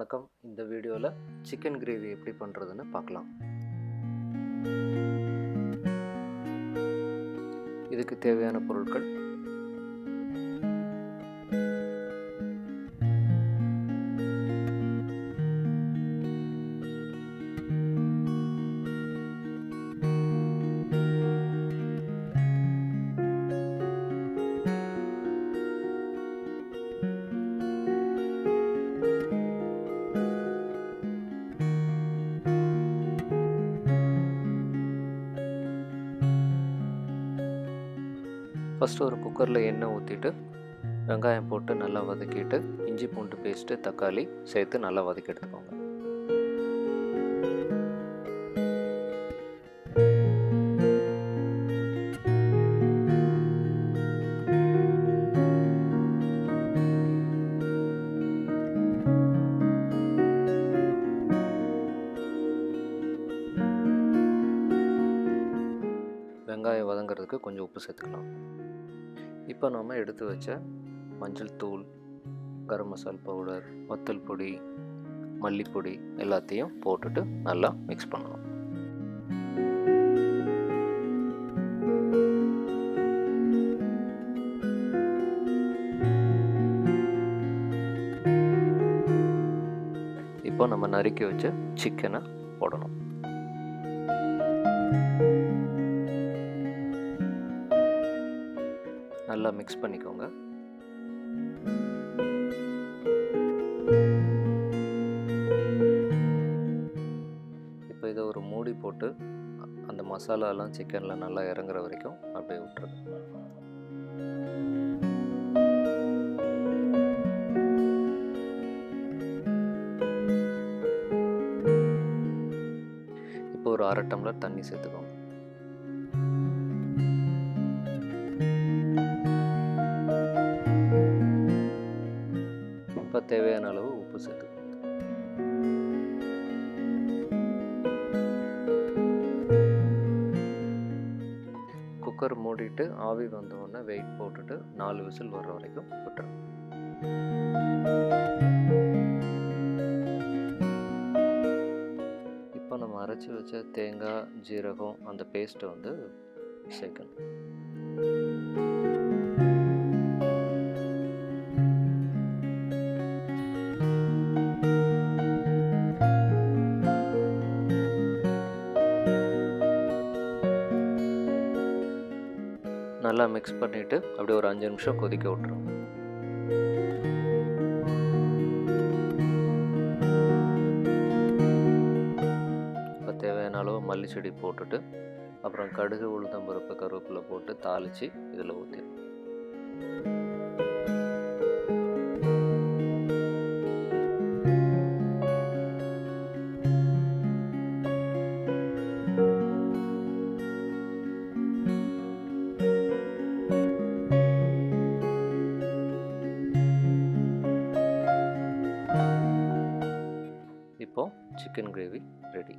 வணக்கம். இந்த வீடியோவில் சிக்கன் கிரேவி எப்படி பண்ணுறதுன்னு பார்க்கலாம். இதுக்கு தேவையான பொருட்கள்: ஃபஸ்ட்டு ஒரு குக்கரில் எண்ணெய் ஊற்றிட்டு வெங்காயம் போட்டு நல்லா வதக்கிட்டு இஞ்சி பூண்டு பேஸ்ட்டு தக்காளி சேர்த்து நல்லா வதக்கி எடுத்துக்கோங்க. வெங்காயம் வதங்கிறதுக்கு கொஞ்சம் உப்பு சேர்த்துக்கலாம். இப்போ நம்ம எடுத்து வச்ச மஞ்சள் தூள், கரம் மசால் பவுடர், வத்தல் பொடி, மல்லிப்பொடி எல்லாத்தையும் போட்டுட்டு நல்லா மிக்ஸ் பண்ணணும். இப்போ நம்ம நறுக்கி வச்ச சிக்கனை போடணும். நல்லா மிக்ஸ் பண்ணிக்கோங்க. இப்போ இதை ஒரு மூடி போட்டு அந்த மசாலாலாம் சிக்கனில் நல்லா இறங்குற வரைக்கும் அப்படியே விட்டுருங்க. இப்போ ஒரு 1/2 டம்ளர் தண்ணி சேர்த்துக்கோங்க. இப்போ தேவையான அளவு உப்பு சேர்த்துக்கணும். குக்கர் மூடிட்டு ஆவி வந்தோடனே வெயிட் போட்டுட்டு 4 விசில் வர்ற வரைக்கும் விட்டுருங்க. இப்போ நம்ம அரைச்சி வச்ச தேங்காய், ஜீரகம் அந்த பேஸ்ட்டை வந்து சேர்க்கணும். நல்லா மிக்ஸ் பண்ணிவிட்டு அப்படியே ஒரு 5 நிமிஷம் கொதிக்க விட்டுருங்க. இப்போ தேவையான அளவு மல்லி செடி போட்டுட்டு அப்புறம் கடுகு, உளுத்தம்பருப்பு, கருவேப்பிலை போட்டு தாளித்து இதில் ஊற்றிடும். இப்போ சிக்கன் கிரேவி ரெடி.